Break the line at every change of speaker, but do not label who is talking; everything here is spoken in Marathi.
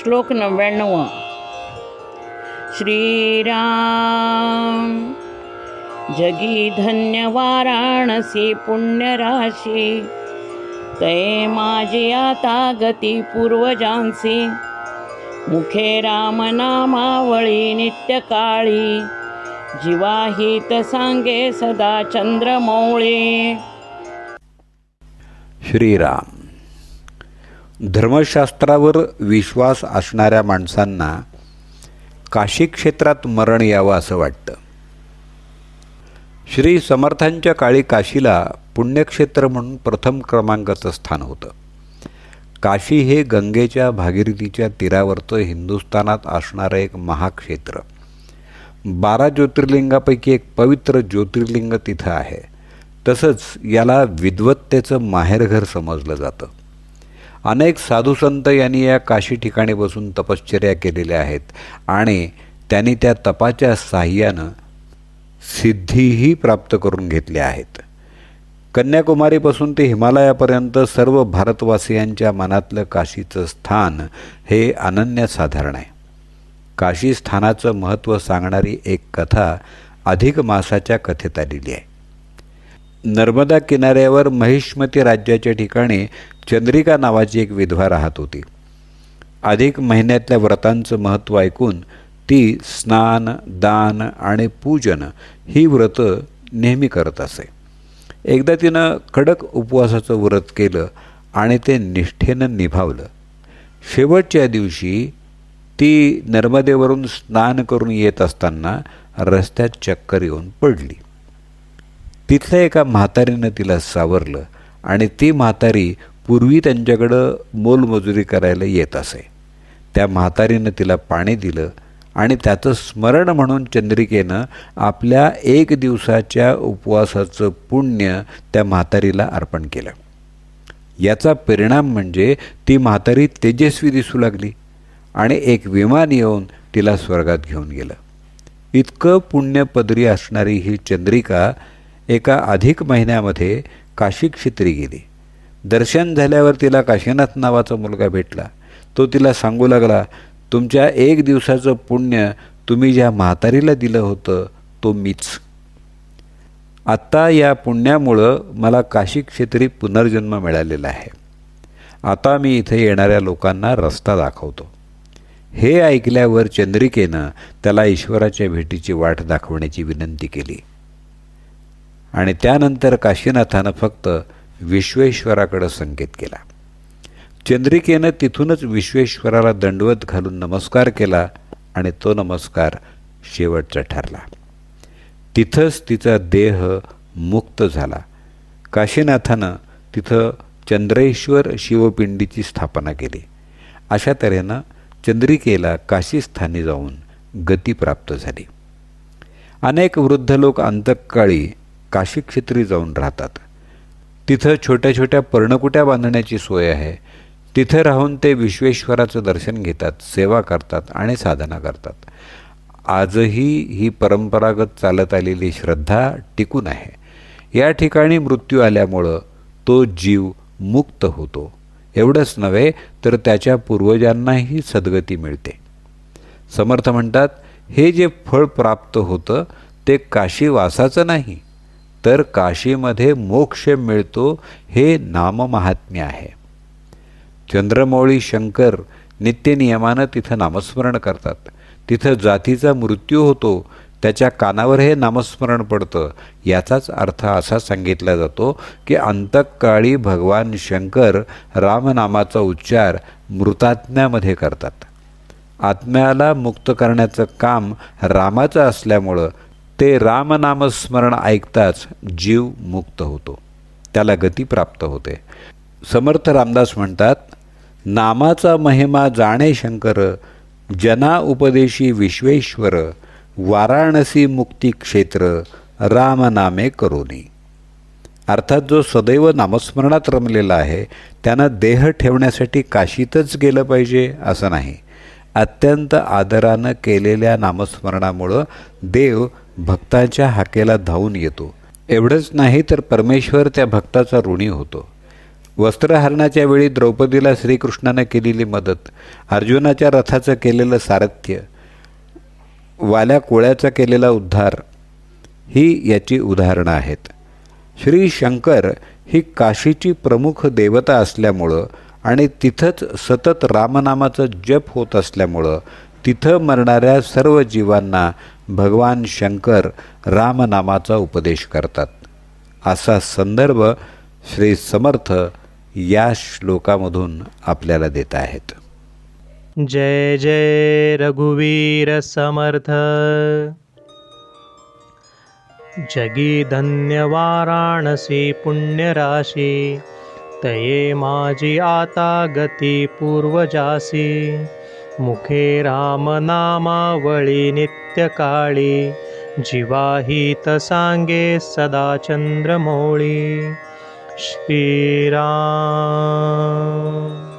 श्लोक 99. श्रीराम जगी धन्य वाराणसी पुण्यराशी, तये माझी आता गती पूर्वजांसी. मुखे राम नामावळी नित्यकाळी, जीवाहित सांगे सदा चंद्रमौळी.
श्रीराम. धर्मशास्त्रावर विश्वास असणाऱ्या माणसांना काशी क्षेत्रात मरण यावं असं वाटतं. श्री समर्थांच्या काळी काशीला पुण्यक्षेत्र म्हणून प्रथम क्रमांकाचं स्थान होतं. काशी हे गंगेच्या भागीरथीच्या तीरावरचं हिंदुस्थानात असणारं एक महाक्षेत्र. 12 ज्योतिर्लिंगापैकी एक पवित्र ज्योतिर्लिंग तिथं आहे. तसंच याला विद्वत्तेचं माहेरघर समजलं जातं. अनेक साधुसंत यांनी या काशी ठिकाणी बसून तपश्चर्या केलेल्या आहेत आणि त्यांनी त्या तपाच्या साह्यानं सिद्धीही प्राप्त करून घेतल्या आहेत. कन्याकुमारीपासून ते हिमालयापर्यंत सर्व भारतवासियांच्या मनातलं काशीचं स्थान हे अनन्यसाधारण आहे. काशी स्थानाचं महत्त्व सांगणारी एक कथा अधिक मासाच्या कथेत आलेली आहे. नर्मदा किनाऱ्यावर महिष्मती राज्याच्या ठिकाणी चंद्रिका नावाची एक विधवा राहत होती. अधिक महिन्यातल्या व्रतांचं महत्त्व ऐकून ती स्नान, दान आणि पूजन ही व्रतं नेहमी करत असे. एकदा तिनं कडक उपवासाचं व्रत केलं आणि ते निष्ठेनं निभावलं. शेवटच्या दिवशी ती नर्मदेवरून स्नान करून येत असताना रस्त्यात चक्कर येऊन पडली. तिथल्या एका म्हातारीनं तिला सावरलं आणि ती म्हातारी पूर्वी त्यांच्याकडं मोलमजुरी करायला येत असे. त्या म्हातारीनं तिला पाणी दिलं आणि त्याचं स्मरण म्हणून चंद्रिकेनं आपल्या 1 दिवसाच्या उपवासाचं पुण्य त्या म्हातारीला अर्पण केलं. याचा परिणाम म्हणजे ती म्हातारी तेजस्वी दिसू लागली आणि एक विमान येऊन तिला स्वर्गात घेऊन गेलं. इतकं पुण्यपदरी असणारी ही चंद्रिका एका अधिक महिन्यामध्ये काशी क्षेत्री गेली. दर्शन झाल्यावर तिला काशीनाथ नावाचा मुलगा भेटला. तो तिला सांगू लागला, तुमच्या 1 दिवसाचं पुण्य तुम्ही ज्या म्हातारीला दिलं होतं तो मीच. आत्ता या पुण्यामुळं मला काशी क्षेत्री पुनर्जन्म मिळालेला आहे. आता मी इथे येणाऱ्या लोकांना रस्ता दाखवतो. हे ऐकल्यावर चंद्रिकेनं त्याला ईश्वराच्या भेटीची वाट दाखवण्याची विनंती केली आणि त्यानंतर काशीनाथानं फक्त विश्वेश्वराकडे संकेत केला. चंद्रिकेनं तिथूनच विश्वेश्वराला दंडवत घालून नमस्कार केला आणि तो नमस्कार शेवटचा ठरला. तिथंच तिचा देह मुक्त झाला. काशीनाथानं तिथं चंद्रेश्वर शिवपिंडीची स्थापना केली. अशा तऱ्हेनं चंद्रिकेला काशीस्थानी जाऊन गती प्राप्त झाली. अनेक वृद्ध लोक अंतकाळी काशी क्षेत्री जाऊन राहतात. तिथं छोट्या छोट्या पर्णकुट्या बांधण्याची सोय आहे. तिथे राहून ते विश्वेश्वराचं दर्शन घेतात, सेवा करतात आणि साधना करतात. आजही ही परंपरागत चालत आलेली श्रद्धा टिकून आहे. या ठिकाणी मृत्यू आल्यामुळं तो जीव मुक्त होतो. एवढंच नव्हे तर त्याच्या पूर्वजांनाही सद्गती मिळते. समर्थ म्हणतात, हे जे फळ प्राप्त होतं ते काशीवासाचं नाही, तर काशीमध्ये मोक्ष मिळतो हे नाममाहात्म्य आहे. चंद्रमौळी शंकर नित्यनियमानं तिथं नामस्मरण करतात. तिथं जातीचा मृत्यू होतो, त्याच्या कानावर हे नामस्मरण पडतं. याचाच अर्थ असा सांगितला जातो की अंतकाळी भगवान शंकर रामनामाचा उच्चार मृतात्म्यामध्ये करतात. आत्म्याला मुक्त करण्याचं काम रामाचं असल्यामुळं ते रामनामस्मरण ऐकताच जीव मुक्त होतो, त्याला गती प्राप्त होते. समर्थ रामदास म्हणतात, नामाचा महिमा जाणे शंकर, जना उपदेशी विश्वेश्वर, वाराणसी मुक्ती क्षेत्र, रामनामे करोनी. अर्थात जो सदैव नामस्मरणात रमलेला आहे त्यानं देह ठेवण्यासाठी काशीतच गेलं पाहिजे असं नाही. अत्यंत आदरानं केलेल्या नामस्मरणामुळं देव भक्ताच्या हाकेला धावून येतो. एवढंच नाही तर परमेश्वर त्या भक्ताचा ऋणी होतो. वस्त्रहरणाच्या वेळी द्रौपदीला श्रीकृष्णाने केलेली मदत, अर्जुनाच्या रथाचं केलेलं सारथ्य, वाल्या कोळ्याचा केलेला उद्धार ही याची उदाहरणं आहेत. श्री शंकर ही काशीची प्रमुख देवता असल्यामुळं आणि तिथंच सतत रामनामाचं जप होत असल्यामुळं तिथं मरणाऱ्या सर्व जीवांना भगवान शंकर रामनामाचा उपदेश करतात. असा संदर्भ श्री समर्थ या श्लोकामधून आपल्याला देत आहेत.
जय जय रघुवीर समर्थ. जगी धन्य वाराणसी पुण्यराशी, तये माझी आता गती पूर्वजासी. मुखे राम नामावळी नित्यकाळी, जीवाहित सांगे सदा चंद्रमौळी. श्रीराम.